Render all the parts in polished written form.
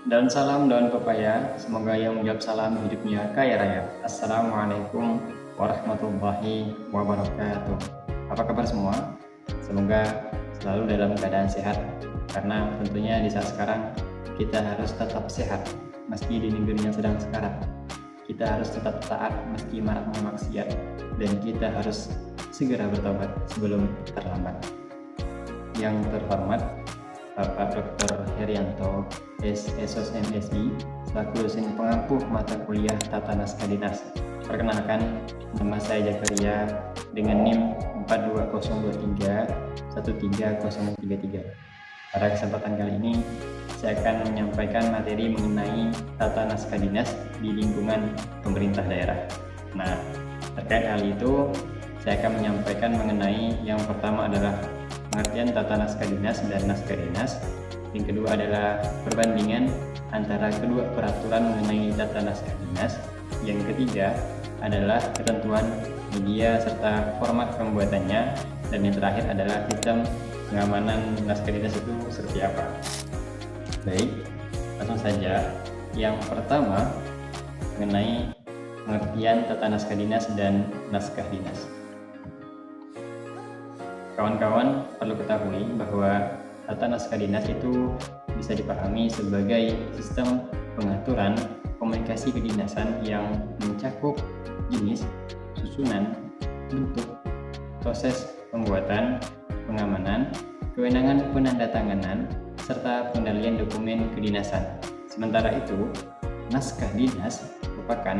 Daun salam, daun pepaya, semoga yang menjawab salam hidupnya kaya raya. Assalamualaikum warahmatullahi wabarakatuh. Apa kabar semua? Semoga selalu dalam keadaan sehat, karena tentunya di saat sekarang kita harus tetap sehat, meski di negeri yang sedang sekarat. Kita harus tetap taat meski maraknya maksiat, dan kita harus segera bertobat sebelum terlambat. Yang terhormat Bapak Dr. Herianto, SSOS MSI, selaku dosen pengampu mata kuliah Tata Naskah Dinas. Perkenalkan, nama saya Jakaria dengan NIM 42023 13033. Pada kesempatan kali ini, saya akan menyampaikan materi mengenai Tata Naskah Dinas di lingkungan pemerintah daerah. Nah, terkait hal itu, saya akan menyampaikan mengenai yang pertama adalah pengertian tata naskah dinas dan naskah dinas. Yang kedua adalah perbandingan antara kedua peraturan mengenai tata naskah dinas. Yang ketiga adalah ketentuan media serta format pembuatannya. Dan yang terakhir adalah sistem pengamanan naskah dinas itu seperti apa. Baik, langsung saja. Yang pertama mengenai pengertian tata naskah dinas dan naskah dinas. Kawan-kawan perlu ketahui bahwa tata naskah dinas itu bisa dipahami sebagai sistem pengaturan komunikasi kedinasan yang mencakup jenis, susunan, bentuk, proses pembuatan, pengamanan, kewenangan penandatanganan, serta pengendalian dokumen kedinasan. Sementara itu, naskah dinas merupakan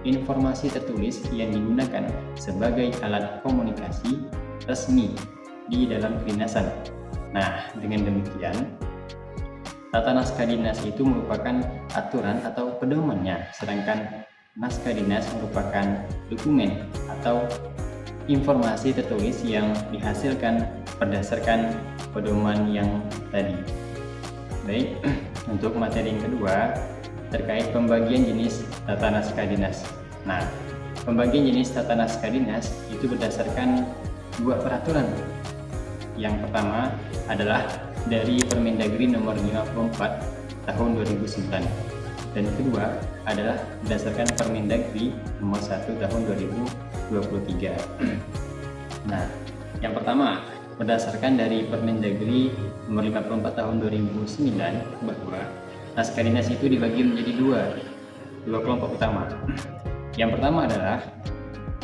informasi tertulis yang digunakan sebagai alat komunikasi resmi di dalam kedinasan. Nah, dengan demikian, tata naskah dinas itu merupakan aturan atau pedomannya, sedangkan naskah dinas merupakan dokumen atau informasi tertulis yang dihasilkan berdasarkan pedoman yang tadi. Baik, untuk materi yang kedua terkait pembagian jenis tata naskah dinas. Nah, pembagian jenis tata naskah dinas itu berdasarkan dua peraturan. Yang pertama adalah dari Permendagri nomor 54 tahun 2009, dan kedua adalah berdasarkan Permendagri nomor 1 tahun 2023. Nah, yang pertama berdasarkan dari Permendagri nomor 54 tahun 2009 bahwa naskah dinas itu dibagi menjadi dua kelompok utama. Yang pertama adalah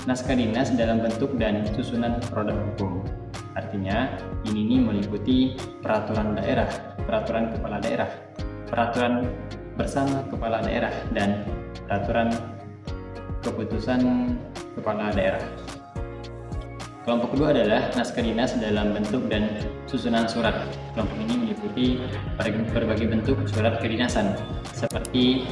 naskah dinas dalam bentuk dan susunan produk hukum. Artinya, ini meliputi peraturan daerah, peraturan kepala daerah, peraturan bersama kepala daerah, dan peraturan keputusan kepala daerah. Kelompok kedua adalah naskah dinas dalam bentuk dan susunan surat. Kelompok ini meliputi berbagai bentuk surat kedinasan, seperti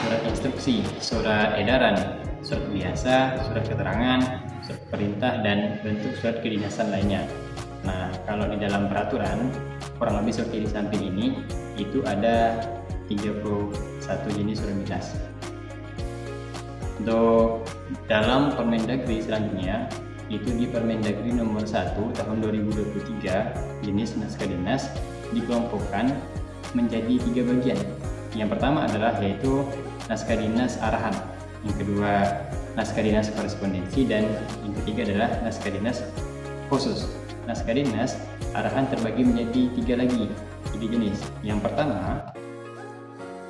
surat instruksi, surat edaran, surat biasa, surat keterangan, surat perintah, dan bentuk surat kedinasan lainnya. Nah, kalau di dalam peraturan, kurang lebih seperti di samping ini, itu ada 31 jenis surat dinas. Untuk dalam Permendagri selanjutnya, itu di Permendagri nomor 1 tahun 2023, jenis naskah dinas dikelompokkan menjadi 3 bagian. Yang pertama adalah yaitu naskah dinas arahan, yang kedua naskah dinas korespondensi, dan yang ketiga adalah naskah dinas khusus. Naskah dinas arahan terbagi menjadi 3 jenis. Yang pertama,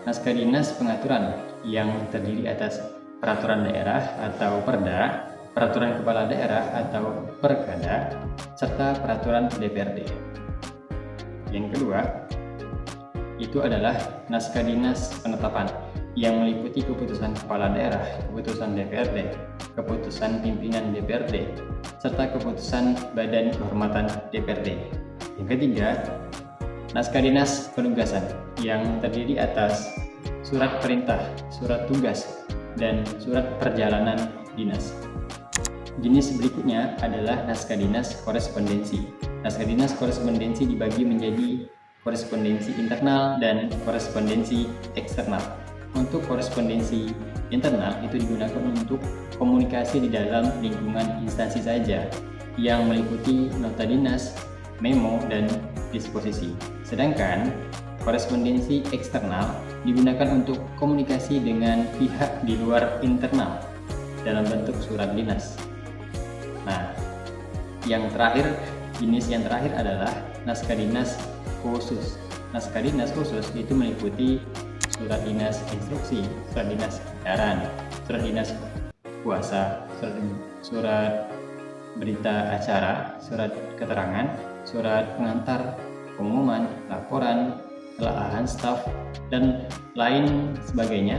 naskah dinas pengaturan yang terdiri atas peraturan daerah atau Perda, peraturan kepala daerah atau Perkada, serta peraturan DPRD. Yang kedua, itu adalah naskah dinas penetapan yang meliputi keputusan kepala daerah, keputusan DPRD, keputusan pimpinan DPRD, serta keputusan Badan Kehormatan DPRD. Yang ketiga, naskah dinas penugasan yang terdiri atas surat perintah, surat tugas, dan surat perjalanan dinas. Jenis berikutnya adalah naskah dinas korespondensi. Naskah dinas korespondensi dibagi menjadi korespondensi internal dan korespondensi eksternal. Untuk korespondensi internal itu digunakan untuk komunikasi di dalam lingkungan instansi saja, yang meliputi nota dinas, memo, dan disposisi. Sedangkan korespondensi eksternal digunakan untuk komunikasi dengan pihak di luar internal dalam bentuk surat dinas. Nah, jenis yang terakhir adalah naskah dinas khusus. Naskah dinas khusus itu meliputi surat dinas instruksi, surat dinas edaran, surat dinas kuasa, surat berita acara, surat keterangan, surat pengantar pengumuman, laporan, telahan staf, dan lain sebagainya.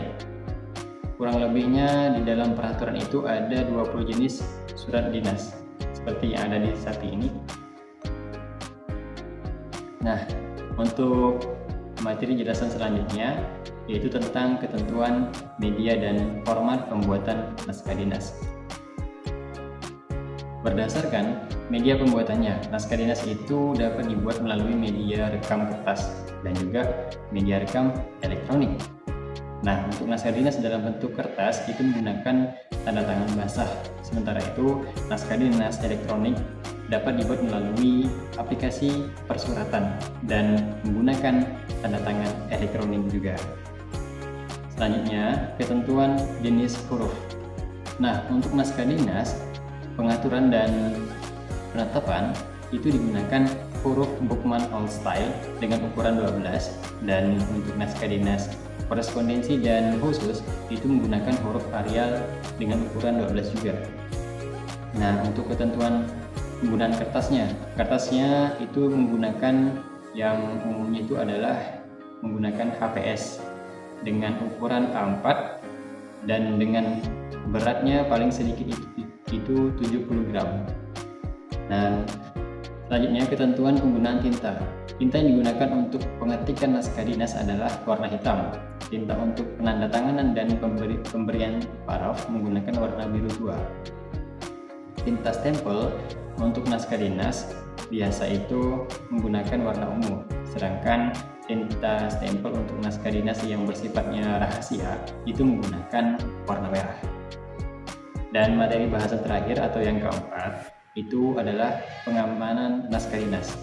Kurang lebihnya di dalam peraturan itu ada 20 jenis surat dinas seperti yang ada di saat ini. Nah, untuk materi jelasan selanjutnya yaitu tentang ketentuan media dan format pembuatan naskah dinas. Berdasarkan media pembuatannya, naskah dinas itu dapat dibuat melalui media rekam kertas dan juga media rekam elektronik. Nah, untuk naskah dinas dalam bentuk kertas itu menggunakan tanda tangan basah. Sementara itu, naskah dinas elektronik dapat dibuat melalui aplikasi persuratan dan menggunakan tanda tangan elektronik juga. Selanjutnya, ketentuan jenis huruf. Nah, untuk naskah dinas, pengaturan dan penetapan itu digunakan huruf Bookman All Style dengan ukuran 12, dan untuk naskah dinas korespondensi dan khusus itu menggunakan huruf Arial dengan ukuran 12 juga. Nah, untuk ketentuan penggunaan kertasnya itu menggunakan yang umumnya itu adalah menggunakan HVS dengan ukuran A4 dan dengan beratnya paling sedikit itu 70 gram. Nah, selanjutnya ketentuan penggunaan tinta. Tinta yang digunakan untuk pengetikan naskah dinas adalah warna hitam. Tinta untuk penandatanganan dan pemberian paraf menggunakan warna biru tua. Tinta stempel untuk naskah dinas biasa itu menggunakan warna ungu, sedangkan tinta stempel untuk naskah dinas yang bersifatnya rahasia itu menggunakan warna merah. Dan materi bahasan terakhir atau yang keempat itu adalah pengamanan naskah dinas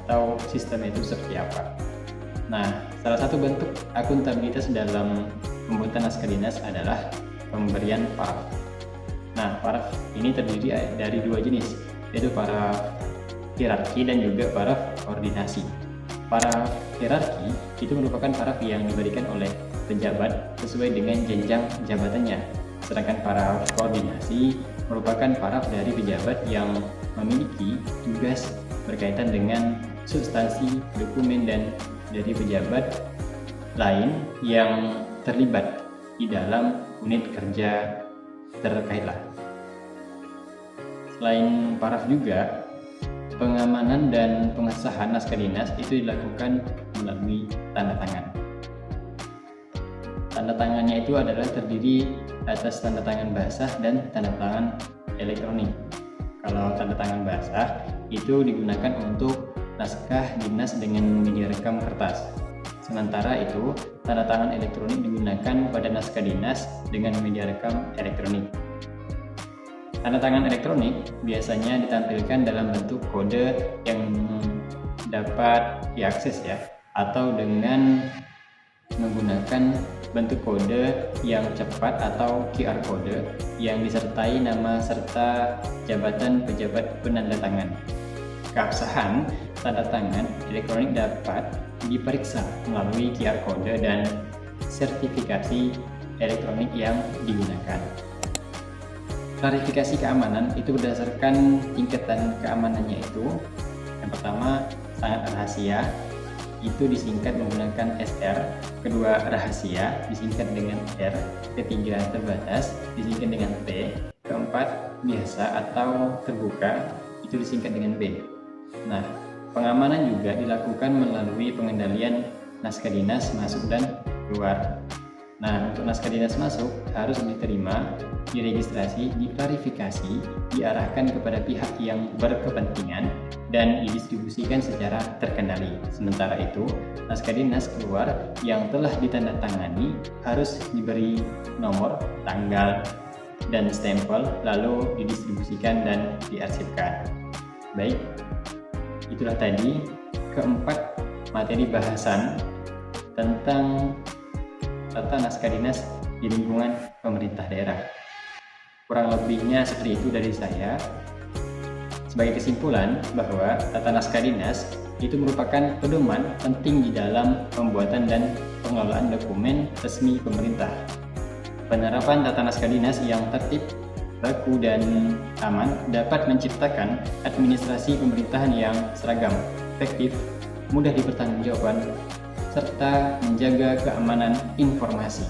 atau sistem itu seperti apa. Nah, salah satu bentuk akuntabilitas dalam pembuatan naskah dinas adalah pemberian paraf. Nah, paraf ini terdiri dari dua jenis, yaitu paraf hierarki dan juga paraf koordinasi. Paraf hierarki itu merupakan paraf yang diberikan oleh pejabat sesuai dengan jenjang jabatannya. Sedangkan paraf koordinasi merupakan paraf dari pejabat yang memiliki tugas berkaitan dengan substansi dokumen dan dari pejabat lain yang terlibat di dalam unit kerja terkaitlah. Selain paraf juga, pengamanan dan pengesahan naskah dinas itu dilakukan melalui tanda tangan. Tanda tangannya itu adalah terdiri atas tanda tangan basah dan tanda tangan elektronik. Kalau tanda tangan basah itu digunakan untuk naskah dinas dengan media rekam kertas. Sementara itu, tanda tangan elektronik digunakan pada naskah dinas dengan media rekam elektronik. Tanda tangan elektronik biasanya ditampilkan dalam bentuk kode yang dapat diakses atau dengan menggunakan bentuk kode yang cepat atau QR kode yang disertai nama serta jabatan pejabat penandatangan. Keabsahan tanda tangan elektronik dapat diperiksa melalui QR kode dan sertifikasi elektronik yang digunakan. Klarifikasi keamanan itu berdasarkan tingkatan keamanannya itu. Yang pertama, sangat rahasia, itu disingkat menggunakan SR. Kedua, rahasia disingkat dengan R. Ketiga, terbatas disingkat dengan T. Keempat, biasa atau terbuka itu disingkat dengan B. Nah, pengamanan juga dilakukan melalui pengendalian naskah dinas masuk dan keluar. Nah, untuk naskah dinas masuk harus diterima, diregistrasi, diklarifikasi, diarahkan kepada pihak yang berkepentingan, dan didistribusikan secara terkendali. Sementara itu, naskah dinas keluar yang telah ditandatangani harus diberi nomor, tanggal, dan stempel, lalu didistribusikan dan diarsipkan. Baik, itulah tadi keempat materi bahasan tentang tata naskah dinas di lingkungan pemerintah daerah. Kurang lebihnya seperti itu dari saya. Sebagai kesimpulan bahwa tata naskah dinas itu merupakan pedoman penting di dalam pembuatan dan pengelolaan dokumen resmi pemerintah. Penerapan tata naskah dinas yang tertib, baku, dan aman dapat menciptakan administrasi pemerintahan yang seragam, efektif, mudah dipertanggungjawabkan, serta menjaga keamanan informasi.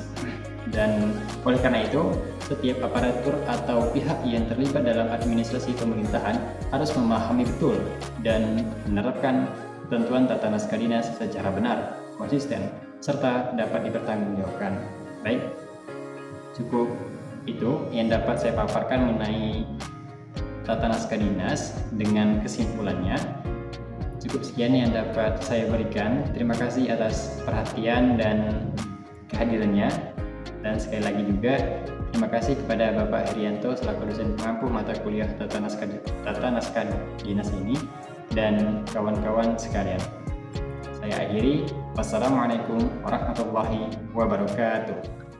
Dan oleh karena itu, setiap aparatur atau pihak yang terlibat dalam administrasi pemerintahan harus memahami betul dan menerapkan ketentuan tata naskah dinas secara benar, konsisten, serta dapat dipertanggungjawabkan. Baik, cukup itu yang dapat saya paparkan mengenai tata naskah dinas dengan kesimpulannya. Cukup sekian yang dapat saya berikan. Terima kasih atas perhatian dan kehadirannya. Dan sekali lagi juga terima kasih kepada Bapak Herianto selaku dosen pengampu mata kuliah tata naskah dinas ini dan kawan-kawan sekalian. Saya akhiri. Wassalamualaikum warahmatullahi wabarakatuh.